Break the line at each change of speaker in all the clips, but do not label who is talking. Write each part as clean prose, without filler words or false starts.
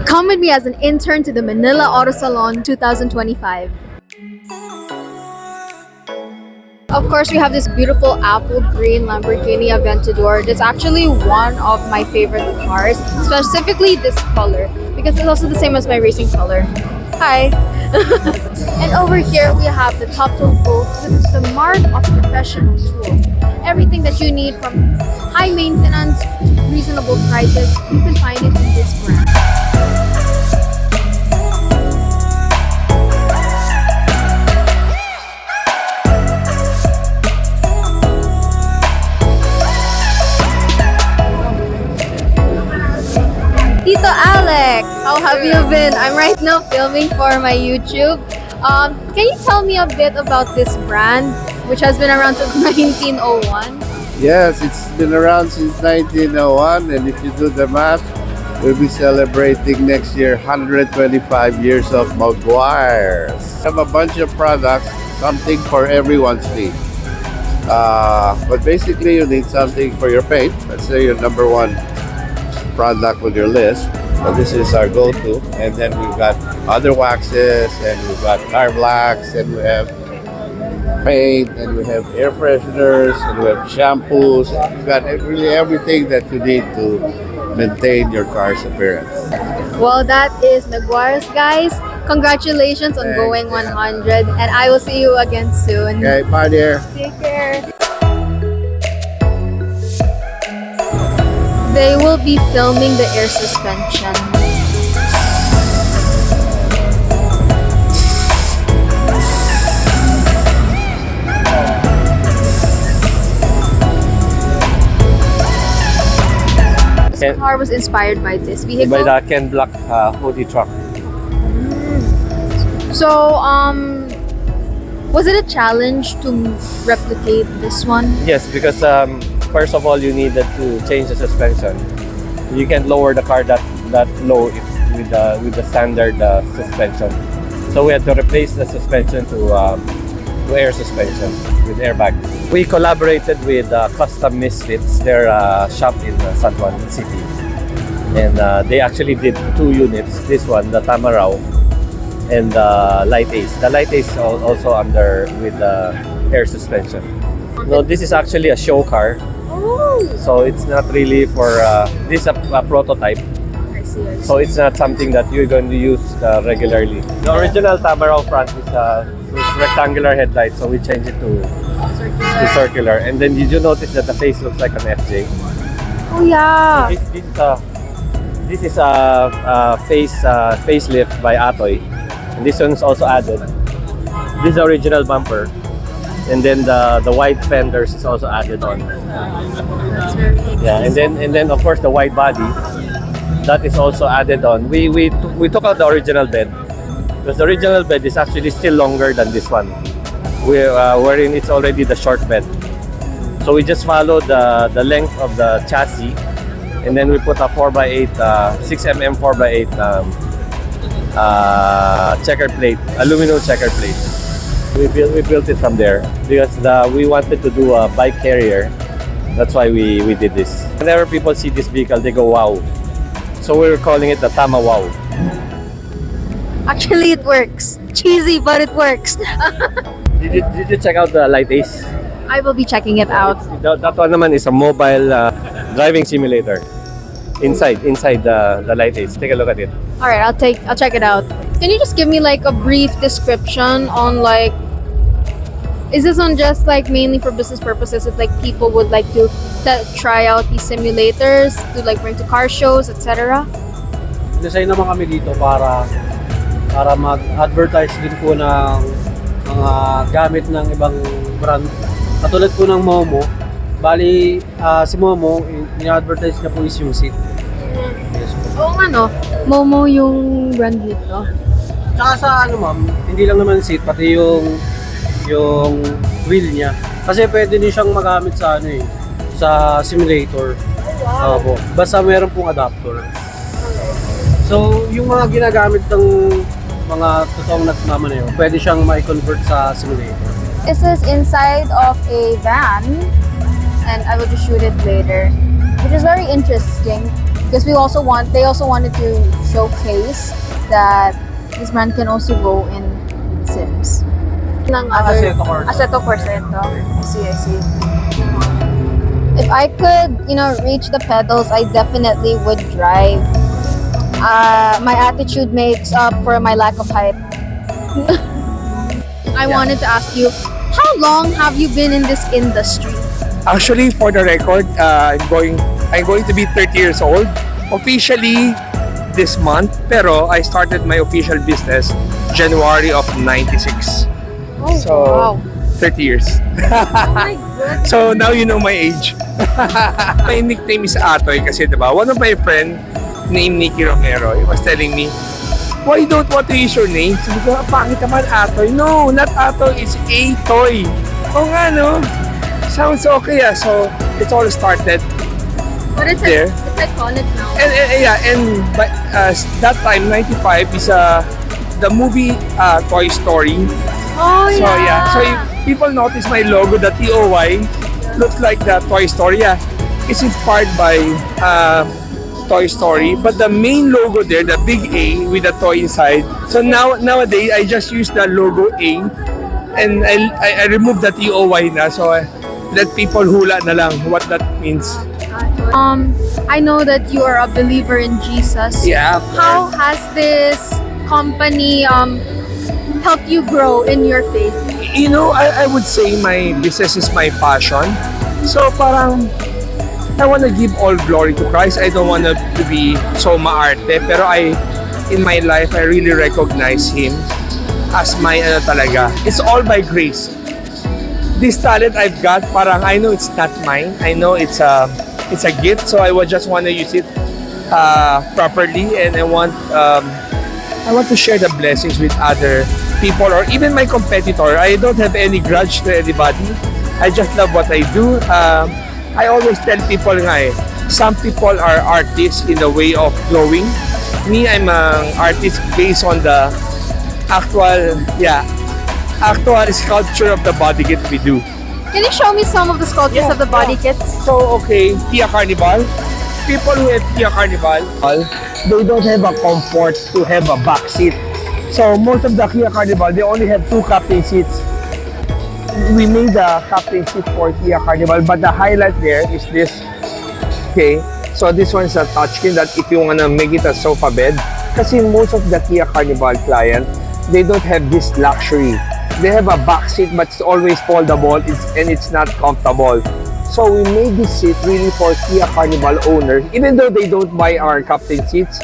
Come with me as an intern to the Manila Auto Salon 2025. Of course, we have this beautiful apple green Lamborghini Aventador. It's actually one of my favorite cars, specifically this color, because it's also the same as my racing color. Hi! And over here, we have the TOPTUL Tools, which is the mark of professional tools. Everything that you need, from high maintenance to reasonable prices, you can find it in this brand. Tito Alec, how have you been? I'm right now filming for my YouTube. Can you tell me a bit about this brand, which has been around since 1901?
Yes, it's been around since 1901, and if you do the math, we'll be celebrating next year 125 years of Meguiars. We have a bunch of products, something for everyone's need. But basically, you need something for your paint. Let's say your number one product with your list. So this is our go-to, and then we've got other waxes, and we've got car blacks, and we have paint, and we have air fresheners, and we have shampoos. We've got really everything that you need to maintain your car's appearance.
Well, that is Meguiars, guys. Congratulations on going 100, and I will see you again soon.
Okay, bye dear.
Take care. They will be filming the air suspension. This car was inspired by this vehicle.
By the Ken Black hoodie truck.
So, was it a challenge to replicate this one?
Yes, because first of all, you needed to change the suspension. You can't lower the car that low with the standard suspension. So we had to replace the suspension to air suspension with airbag. We collaborated with Custom Misfits, their shop in San Juan City, and they actually did two units. This one, the Tamarao, and the Light Ace. The Light Ace also under with the air suspension. No, this is actually a show car. So it's not really for this is a prototype.
I see.
So it's not something that you're going to use regularly. The original Tamarao front is rectangular headlight, so we changed it to circular. And then did you notice that the face looks like an FJ?
Oh yeah.
This is a facelift by ATOY. And this one's also added. This is the original bumper. And then the wide fenders is also added on.
That's very interesting.
Yeah, and then of course the wide body that is also added on. We took out the original bed because the original bed is actually still longer than this one. Wherein it's already the short bed. So we just followed the length of the chassis, and then we put a 4x8 6mm 4x8 checker plate, aluminum checker plate. We built it from there because we wanted to do a bike carrier. That's why we did this. Whenever people see this vehicle, they go wow. So we're calling it the Tama Wow.
Actually, it works. Cheesy, but it works.
Did you check out the Light Ace?
I will be checking it out.
That one naman is a mobile driving simulator. Inside the Light Ace. Take a look at it.
All right, I'll check it out. Can you just give me like a brief description on like, is this one just like mainly for business purposes? If like people would like to try out these simulators to like bring to car shows, etc.
Design naman kami dito para mag-advertise din po ng mga gamit ng ibang brand. Katulad po ng Momo. Bali, si Momo, in-advertise niya po is yung seat. Yes po.
Oo nga no, Momo yung brand nito.
Tsaka sa ano ma'am, hindi lang naman seat, pati yung wheel niya. Kasi pwede din siyang magamit sa ano sa simulator.
Wow.
Opo. Basta meron pong adapter. So, yung mga ginagamit ng mga totoong nagmamaneho, pwede siyang ma-convert sa simulator.
This is inside of a van, and I will just shoot it later, which is very interesting Because they also wanted to showcase that this brand can also go in Sims. Ng other
Assetto Corsa.
Assetto Corsa ito. I see. If I could, reach the pedals, I definitely would drive. My attitude makes up for my lack of height. I wanted to ask you, how long have you been in this industry?
Actually, for the record, I'm going to be 30 years old. Officially this month, pero I started my official business January of 96.
Oh,
So,
wow.
30 years.
Oh my goodness.
So now you know my age. My nickname is ATOY kasi diba, one of my friend named Nicky Romero, he was telling me, why you don't want to use your name? Sabi ko, pangit naman ATOY. No, not ATOY, it's ATOY. O nga no, sounds okay So it's all started
But it's
there.
it's iconic now.
And but that time, 95 is the movie Toy Story.
Oh
So people notice my logo, the TOY, looks like the Toy Story. Yeah, it's inspired by Toy Story, but the main logo there, the big A with the toy inside. So nowadays, I just use the logo A, and I remove the TOY na. So I let people hula na lang what that means.
I know that you are a believer in Jesus.
Yeah.
How has this company helped you grow in your faith?
You know, I would say my business is my passion. So parang I want to give all glory to Christ. I don't want to be so maarte, pero in my life, I really recognize Him as my talaga. It's all by grace. This talent I've got, parang I know it's not mine. I know it's a gift, so I would just want to use it properly, and I want to share the blessings with other people or even my competitor. I don't have any grudge to anybody. I just love what I do. I always tell people some people are artists in the way of drawing. Me, I'm an artist based on the actual sculpture of the body kit we do.
Can you show me some of the sculptures of the body kits?
So, okay, Kia Carnival. People who have Kia Carnival, they don't have a comfort to have a back seat. So, most of the Kia Carnival, they only have 2 captain seats. We made the captain seat for Kia Carnival, but the highlight there is this. Okay, so this one's a touchscreen that if you wanna make it a sofa bed, kasi most of the Kia Carnival client, they don't have this luxury. They have a back seat, but it's always foldable, and it's not comfortable. So we made this seat really for Kia Carnival owners. Even though they don't buy our captain seats,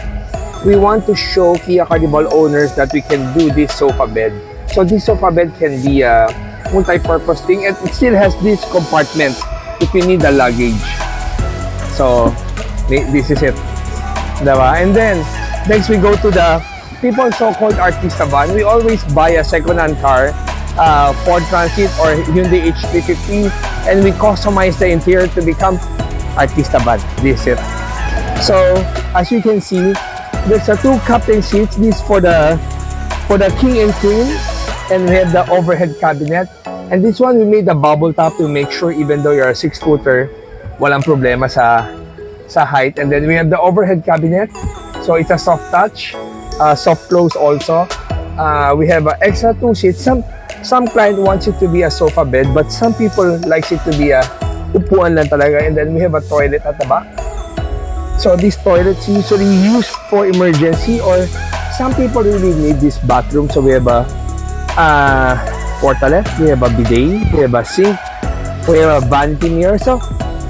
we want to show Kia Carnival owners that we can do this sofa bed. So this sofa bed can be a multi-purpose thing, and it still has this compartment if you need the luggage. So this is it, diba? And then next we go to the people so-called artista van. We always buy a second-hand car, Ford Transit or Hyundai H350, and we customize the interior to become artista van. This is it. So as you can see, there's 2 captain seats. This for the king and queen, and we have the overhead cabinet. And this one we made the bubble top to make sure even though you're a 6-footer, walang problema sa height. And then we have the overhead cabinet. So it's a soft touch, soft close also. We have an extra 2 seats. Some client wants it to be a sofa bed, but some people likes it to be a upuan lang talaga. And then we have a toilet at the back. So these toilets usually used for emergency, or some people really need this bathroom. So we have a portalet, we have a bidet, we have a sink, we have a vanity mirror. So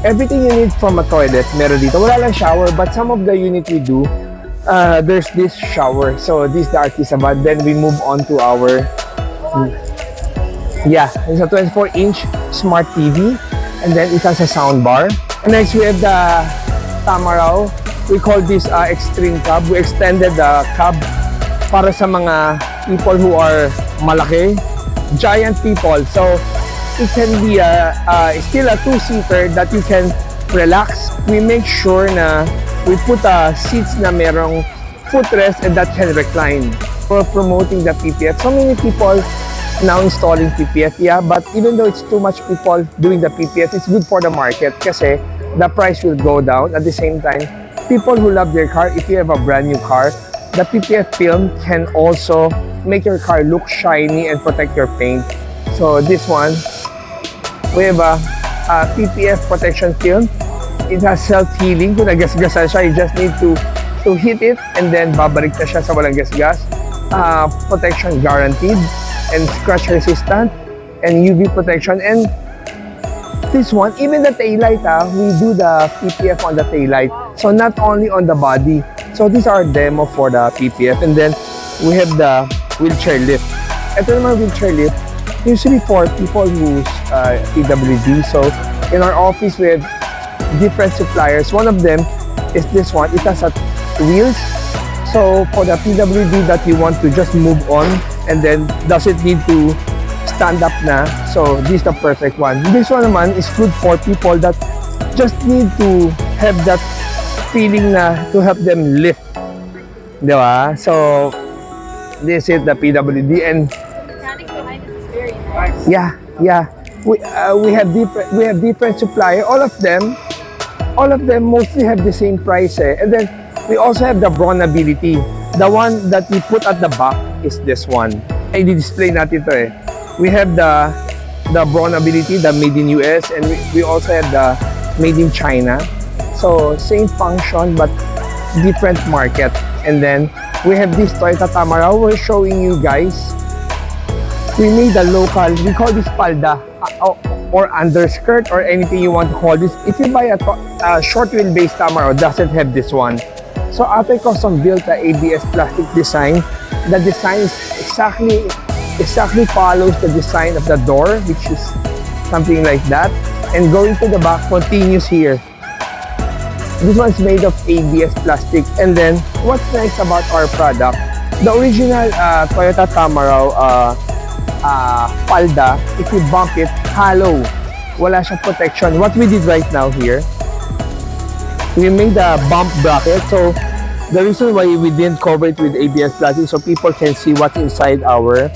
everything you need from a toilet, meron dito. Wala lang shower, but some of the unit we do, there's this shower. So this is the artista van. Then we move on to our it's a 24-inch smart TV, and then it has a sound bar. And next we have the Tamaraw. We call this extreme cab. We extended the cab para sa mga people who are malaki, giant people. So it can be still a 2-seater that you can relax. We make sure na we put seats na merong footrest and that can recline. For promoting the PPF, so many people now installing PPF, but even though it's too much people doing the PPF, it's good for the market kasi the price will go down. At the same time, people who love their car, if you have a brand new car, the PPF film can also make your car look shiny and protect your paint. So this one, we have a PPF protection film. It has self-healing. Kung nagasgasan siya, you just need to hit it and then babalik na siya sa walang gasgas. Protection guaranteed and scratch resistant and UV protection. And this one, even the taillight, we do the PPF on the taillight. So not only on the body. So these are demo for the PPF. And then we have the wheelchair lift. Ito naman wheelchair lift, usually for people who's PWD. So in our office, we have different suppliers. One of them is this one. It has wheels. So for the PWD that you want to just move on and then doesn't need to stand up na. So this is the perfect one. This one naman is good for people that just need to have that feeling na to help them lift. Diba? So this is the PWD and
Mechanics behind this is very nice.
yeah. We have different supplier. All of them mostly have the same price. And then we also have the bronability. The one that we put at the back is this one. I-display natin ito eh. We have the bronability, the made in US, and we also have the made in China. So same function but different market. And then we have this Toyota Tamara. We're showing you guys. We made a local, we call this palda or underskirt or anything you want to call this. If you buy a short wheelbase Tamara, doesn't have this one. So ATOY Customs built the ABS plastic design. The design is exactly follows the design of the door, which is something like that. And going to the back continues here. This one's made of ABS plastic. And then what's nice about our product, the original Toyota Tamaraw palda, if you bump it, hollow. Wala siyang protection. What we did right now here, we made a bump bracket. So the reason why we didn't cover it with ABS plastic so people can see what's inside our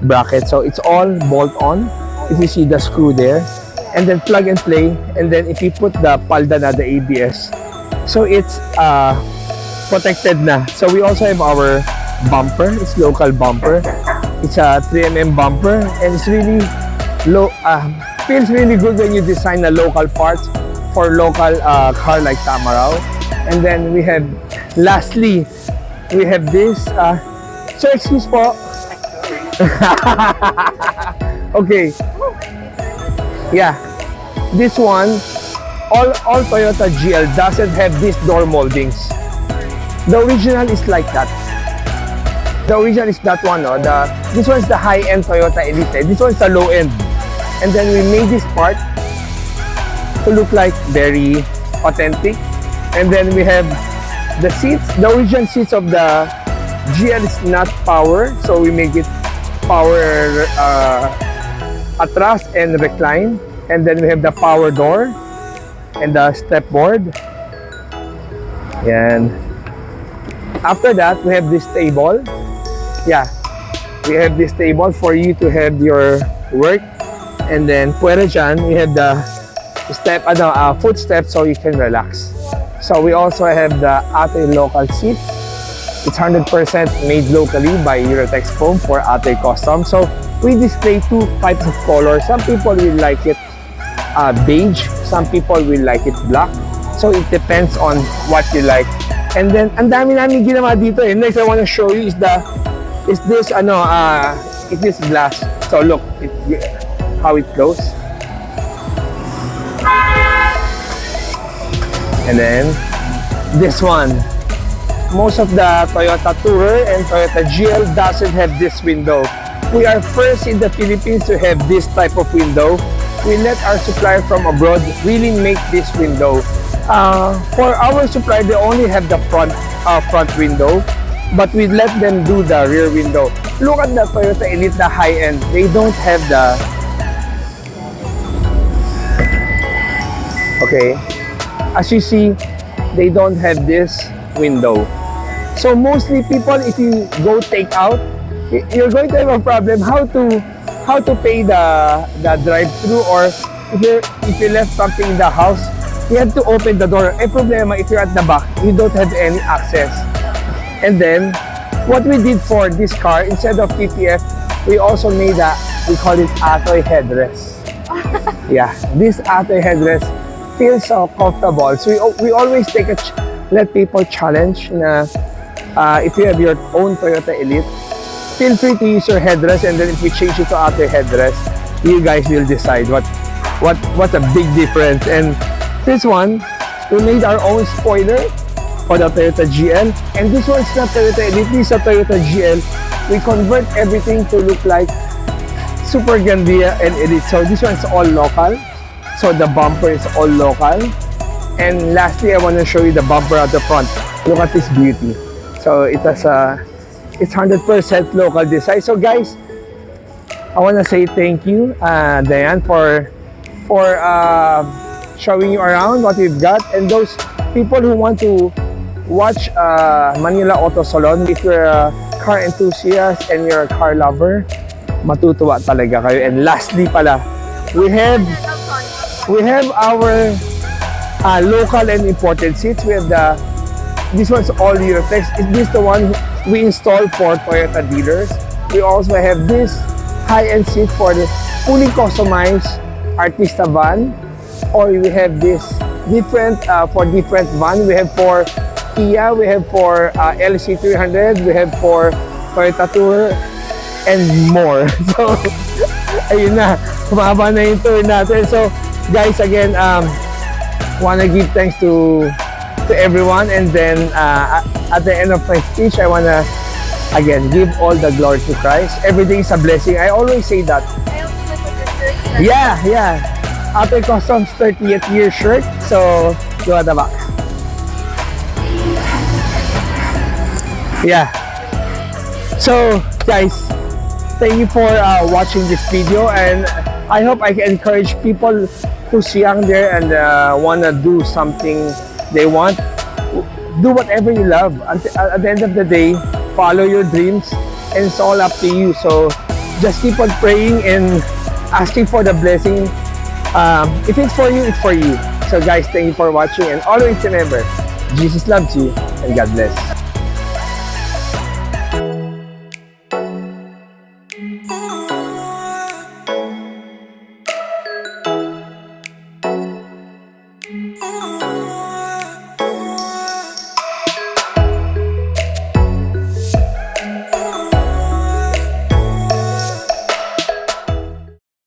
bracket. So it's all bolt on. If you see the screw there, and then plug and play. And then if you put the palda na, the ABS, so it's protected na. So we also have our bumper. It's local bumper. It's a 3mm bumper, and it's really low. Feels really good when you design a local parts for local car like Tamaraw. And then we have, lastly, we have this. So excuse po. Okay. Yeah. This one, all Toyota GL doesn't have these door moldings. The original is like that. The original is that one, no? This one's the high-end Toyota Elite. This one's the low-end. And then we made this part to look like very authentic. And then we have the seats. The original seats of the GL is not power, so we make it power atras and recline. And then we have the power door and the step board. And after that, we have this table. Yeah, we have this table for you to have your work. And then pwede dyan, we have the footsteps so you can relax. So we also have the ATOY local seat. It's 100% made locally by Eurotex Foam for ATOY Customs. So we display two types of colors. Some people will like it beige. Some people will like it black. So it depends on what you like. And then ang dami namin ginawa dito eh. Next I want to show you is this glass. So look how it goes. And then this one. Most of the Toyota Tourer and Toyota GL doesn't have this window. We are first in the Philippines to have this type of window. We let our supplier from abroad really make this window. For our supplier, they only have the front window, but we let them do the rear window. Look at the Toyota Elite, the high-end. They don't have the... Okay. As you see, they don't have this window. So mostly people, if you go take out, you're going to have a problem how to pay the drive-through, or if you left something in the house, you have to open the door. Eh, problema, if you're at the back, you don't have any access. And then, what we did for this car, instead of PPF, we also made we call it ATOY headrest. Yeah, this ATOY headrest feels so comfortable. So we always let people challenge na if you have your own Toyota Elite, feel free to use your headrest, and then if we change it to ATOY headrest, you guys will decide what's a big difference. And this one, we made our own spoiler for the Toyota GL, and this one's not Toyota Elite, this is a Toyota GL. We convert everything to look like Super Grandia and Elite. So this one's all local, so the bumper is all local. And lastly, I want to show you the bumper at the front. Look at this beauty. So it has it's 100% local design. So guys, I want to say thank you, Diane, for showing you around what we've got. And those people who want to watch Manila Auto Salon, if you're a car enthusiast and you're a car lover, matutuwa talaga kayo. And lastly pala, we have our local and imported seats. We have this one's all Euroflex. Is this the one we installed for Toyota dealers? We also have this high-end seat for the fully customized Artista van, or we have this different for different van. We have for Kia, we have for LC300, we have for Toyota Tour, and more. So, ayun na, kumaba na yung tour natin. So, guys, again, wanna give thanks to everyone, and then at the end of my speech, I wanna again give all the glory to Christ. Everything is a blessing. I always say that. Yeah. ATOY Customs 30th year shirt. So, go at the back. Yeah. So, guys, thank you for watching this video, and I hope I can encourage people who's young there and wanna do something they want. Do whatever you love. At the end of the day, follow your dreams, and it's all up to you. So just keep on praying and asking for the blessing. If it's for you, it's for you. So guys, thank you for watching, and always remember, Jesus loves you, and God bless.